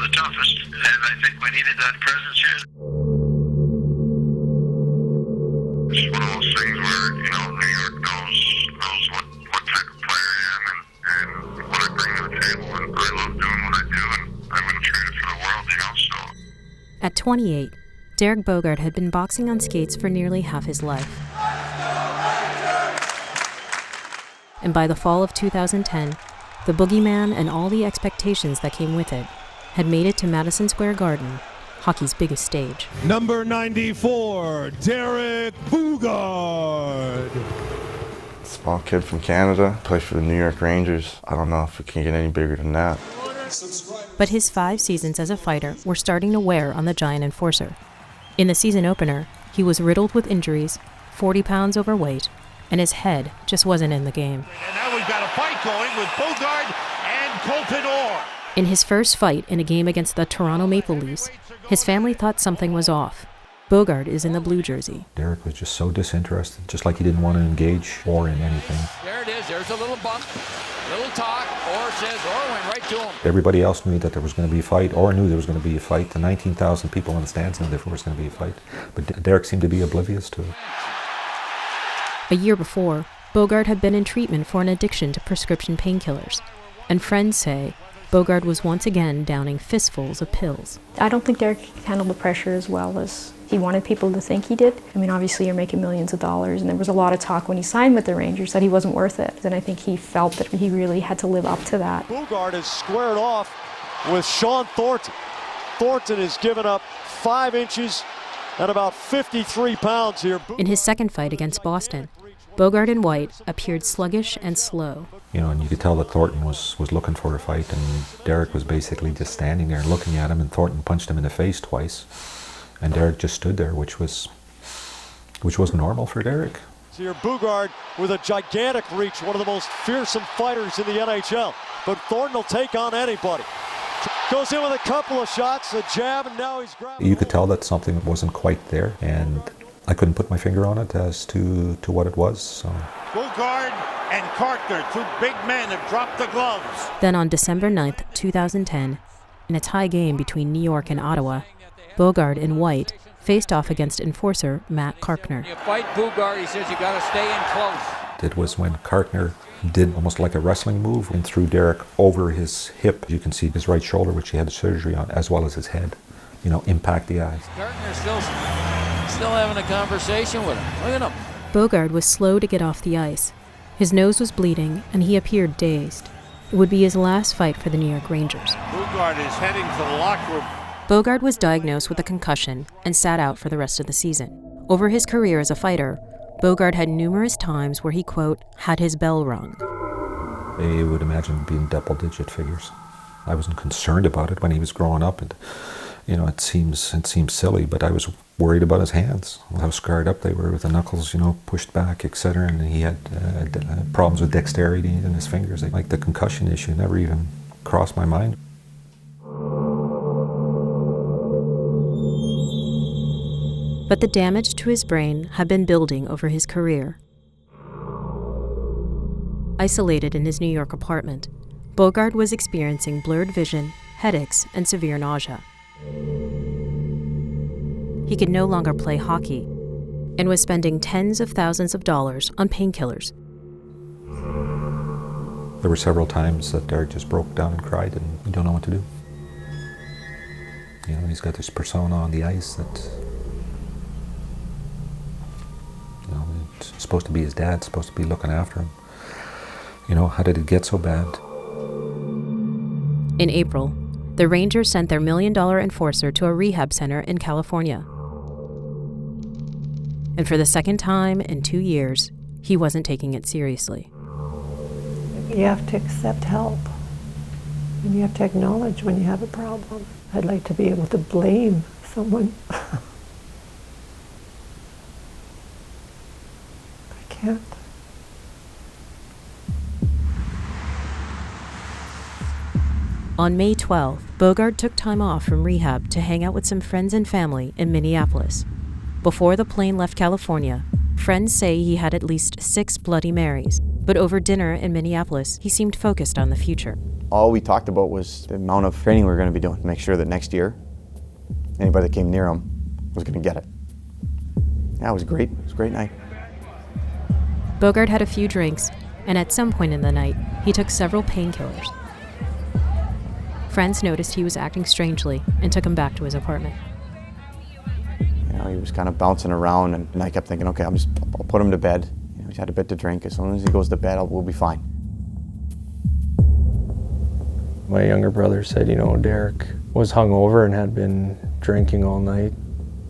the toughest, and I think we needed that presence here. It's one of those things where, New York knows what type of player I am and what I bring to the table, and I love doing what I do, and I wouldn't trade it for the world, so. At 28, Derek Boogaard had been boxing on skates for nearly half his life. And by the fall of 2010, the boogeyman and all the expectations that came with it had made it to Madison Square Garden, hockey's biggest stage. Number 94, Derek Boogaard. Small kid from Canada, plays for the New York Rangers. I don't know if it can get any bigger than that. But his 5 seasons as a fighter were starting to wear on the giant enforcer. In the season opener, he was riddled with injuries, 40 pounds overweight, and his head just wasn't in the game. And now we've got a fight going with Boogaard and Colton Orr. In his first fight in a game against the Toronto Maple Leafs, his family thought something was off. Boogaard is in the blue jersey. Derek was just so disinterested, just like he didn't want to engage Orr in anything. There it is. There's a little bump, little talk. Orr says, Orr went right to him. Everybody else knew that there was going to be a fight. Orr knew there was going to be a fight. The 19,000 people in the stands knew there was going to be a fight. But Derek seemed to be oblivious to it. A year before, Boogaard had been in treatment for an addiction to prescription painkillers, and friends say Boogaard was once again downing fistfuls of pills. I don't think Derek handled the pressure as well as he wanted people to think he did. I mean, obviously you're making millions of dollars, and there was a lot of talk when he signed with the Rangers that he wasn't worth it. And I think he felt that he really had to live up to that. Boogaard is squared off with Sean Thornton. Thornton has given up 5 inches and about 53 pounds here. In his second fight against Boston, Boogaard in white appeared sluggish and slow. And you could tell that Thornton was looking for a fight, and Derek was basically just standing there looking at him, and Thornton punched him in the face twice. And Derek just stood there, which was normal for Derek. So here Boogaard with a gigantic reach, one of the most fearsome fighters in the NHL. But Thornton will take on anybody. Goes in with a couple of shots, a jab, and now he's grabbed. You could tell that something wasn't quite there, and I couldn't put my finger on it as to what it was. So. Boogaard and Carter, 2 big men, have dropped the gloves. Then on December 9th, 2010, in a tie game between New York and Ottawa, Boogaard in white faced off against enforcer Matt Carkner. You fight Boogaard, he says you got to stay in close. It was when Carkner did almost like a wrestling move and threw Derek over his hip. You can see his right shoulder, which he had surgery on, as well as his head, impact the eyes. Carkner's still having a conversation with him. Look at him. Boogaard was slow to get off the ice. His nose was bleeding, and he appeared dazed. It would be his last fight for the New York Rangers. Boogaard is heading to the locker room. Boogaard was diagnosed with a concussion and sat out for the rest of the season. Over his career as a fighter, Boogaard had numerous times where he, quote, had his bell rung. I would imagine being double-digit figures. I wasn't concerned about it when he was growing up, and it seems silly, but I was worried about his hands, how scarred up they were with the knuckles, pushed back, etc. And he had problems with dexterity in his fingers. Like the concussion issue never even crossed my mind. But the damage to his brain had been building over his career. Isolated in his New York apartment, Boogaard was experiencing blurred vision, headaches, and severe nausea. He could no longer play hockey and was spending tens of thousands of dollars on painkillers. There were several times that Derek just broke down and cried, and you don't know what to do. He's got this persona on the ice that, it's supposed to be his dad, supposed to be looking after him. How did it get so bad? In April, the Rangers sent their $1 million enforcer to a rehab center in California. And for the second time in 2 years, he wasn't taking it seriously. You have to accept help, and you have to acknowledge when you have a problem. I'd like to be able to blame someone. I can't. On May 12th, Boogaard took time off from rehab to hang out with some friends and family in Minneapolis. Before the plane left California, friends say he had at least 6 Bloody Marys, But over dinner in Minneapolis, he seemed focused on the future. All we talked about was the amount of training we were going to be doing to make sure that next year, anybody that came near him was going to get it. Yeah, it was great. It was a great night. Bogart had a few drinks, and at some point in the night, he took several painkillers. Friends noticed he was acting strangely and took him back to his apartment. You know, he was kind of bouncing around, and I kept thinking, okay, I'll put him to bed. You know, he's had a bit to drink. As soon as he goes to bed, we'll be fine. My younger brother said, Derek was hungover and had been drinking all night.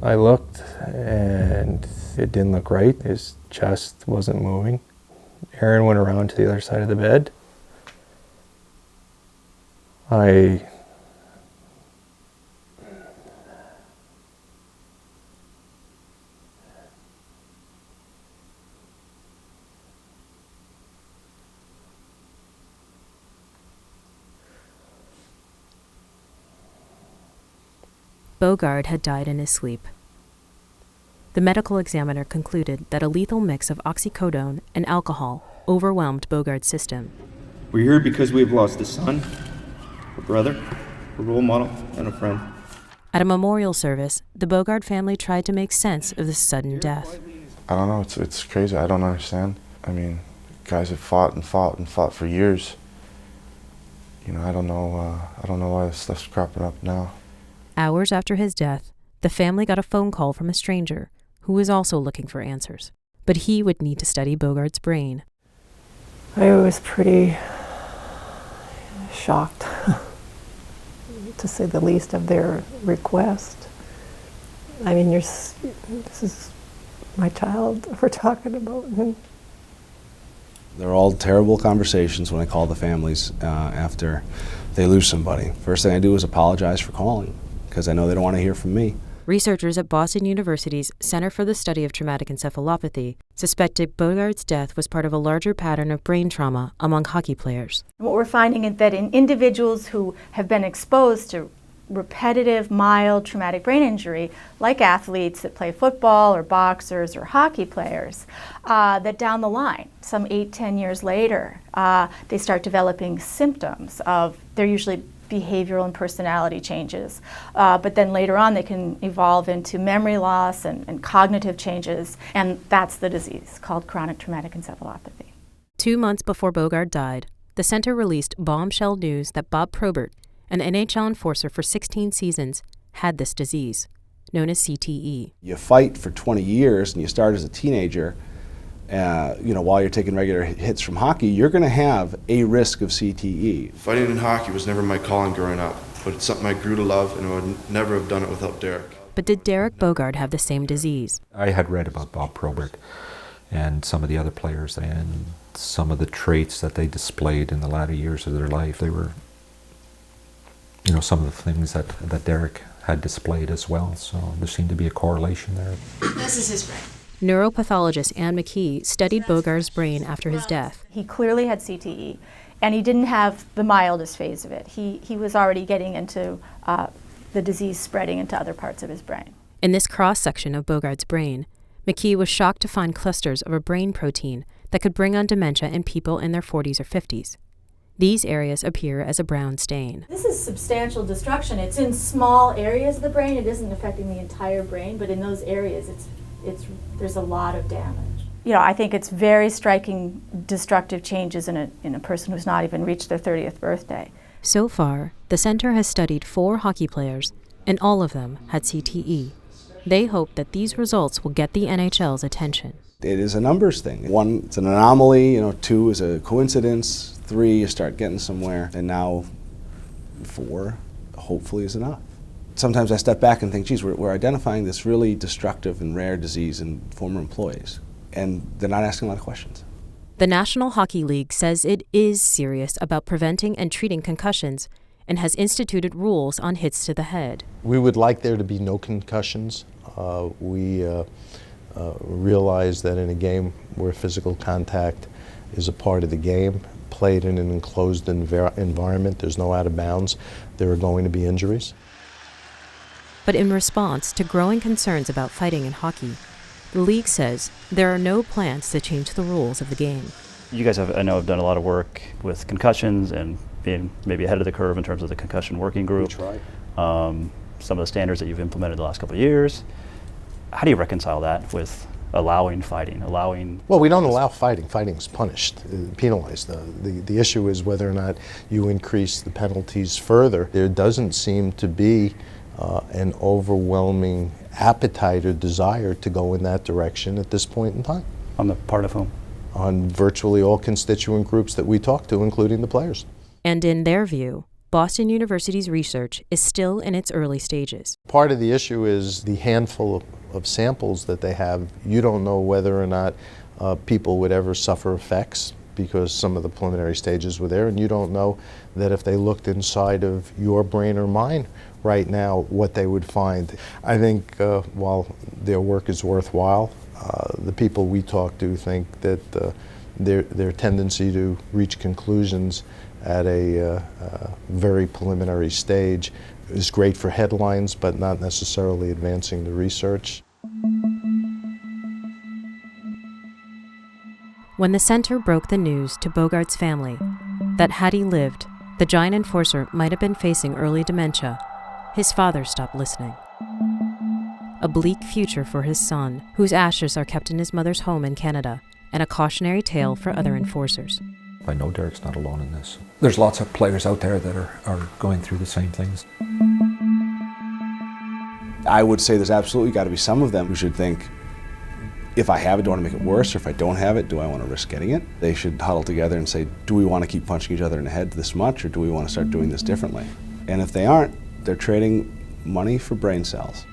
I looked, and it didn't look right. His chest wasn't moving. Aaron went around to the other side of the bed. Bogart had died in his sleep. The medical examiner concluded that a lethal mix of oxycodone and alcohol overwhelmed Bogart's system. We're here because we've lost a son, a brother, a role model, and a friend. At a memorial service, the Bogart family tried to make sense of this sudden death. I don't know, it's crazy. I don't understand. I mean, guys have fought and fought and fought for years. I don't know why this stuff's cropping up now. Hours after his death, the family got a phone call from a stranger who was also looking for answers. But he would need to study Bogart's brain. I was pretty shocked, to say the least, of their request. I mean, this is my child we're talking about. They're all terrible conversations when I call the families after they lose somebody. First thing I do is apologize for calling, because I know they don't want to hear from me. Researchers at Boston University's Center for the Study of Traumatic Encephalopathy suspected Bogart's death was part of a larger pattern of brain trauma among hockey players. What we're finding is that in individuals who have been exposed to repetitive, mild traumatic brain injury, like athletes that play football or boxers or hockey players, that down the line, some 8-10 years later, they start developing symptoms of, they're usually behavioral and personality changes. But then later on they can evolve into memory loss and cognitive changes, and that's the disease called chronic traumatic encephalopathy. 2 months before Bogart died, the center released bombshell news that Bob Probert, an NHL enforcer for 16 seasons, had this disease, known as CTE. You fight for 20 years and you start as a teenager, while you're taking regular hits from hockey, you're going to have a risk of CTE. Fighting in hockey was never my calling growing up, but it's something I grew to love, and I would never have done it without Derek. But did Derek Bogart have the same disease? I had read about Bob Probert and some of the other players and some of the traits that they displayed in the latter years of their life. They were, some of the things that Derek had displayed as well, so there seemed to be a correlation there. This is his brain. Neuropathologist Anne McKee studied Bogart's brain after his death. He clearly had CTE, and he didn't have the mildest phase of it. He was already getting into the disease spreading into other parts of his brain. In this cross-section of Bogart's brain, McKee was shocked to find clusters of a brain protein that could bring on dementia in people in their 40s or 50s. These areas appear as a brown stain. This is substantial destruction. It's in small areas of the brain. It isn't affecting the entire brain, but in those areas there's a lot of damage. I think it's very striking destructive changes in a person who's not even reached their 30th birthday. So far, the center has studied 4 hockey players, and all of them had CTE. They hope that these results will get the NHL's attention. It is a numbers thing. 1, it's an anomaly, 2 is a coincidence, 3, you start getting somewhere, and now 4, hopefully, is enough. Sometimes I step back and think, geez, we're identifying this really destructive and rare disease in former employees, and they're not asking a lot of questions. The National Hockey League says it is serious about preventing and treating concussions and has instituted rules on hits to the head. We would like there to be no concussions. We realize that in a game where physical contact is a part of the game, played in an enclosed environment, there's no out of bounds, there are going to be injuries. But in response to growing concerns about fighting in hockey, the league says there are no plans to change the rules of the game. You guys have, I know, have done a lot of work with concussions and being maybe ahead of the curve in terms of the concussion working group. We try. Some of the standards that you've implemented the last couple of years. How do you reconcile that with allowing fighting, Well, we don't allow fighting. Fighting's punished, penalized. The issue is whether or not you increase the penalties further. There doesn't seem to be an overwhelming appetite or desire to go in that direction at this point in time. On the part of whom? On virtually all constituent groups that we talk to, including the players. And in their view, Boston University's research is still in its early stages. Part of the issue is the handful of samples that they have. You don't know whether or not people would ever suffer effects because some of the preliminary stages were there, and you don't know that if they looked inside of your brain or mine right now, what they would find. I think while their work is worthwhile, the people we talk to think that their tendency to reach conclusions at a very preliminary stage is great for headlines, but not necessarily advancing the research. When the center broke the news to Bogaerts' family that had he lived, the giant enforcer might have been facing early dementia, his father stopped listening. A bleak future for his son, whose ashes are kept in his mother's home in Canada, and a cautionary tale for other enforcers. I know Derek's not alone in this. There's lots of players out there that are going through the same things. I would say there's absolutely got to be some of them who should think, if I have it, do I want to make it worse? Or if I don't have it, do I want to risk getting it? They should huddle together and say, do we want to keep punching each other in the head this much, or do we want to start doing this differently? And if they aren't, they're trading money for brain cells.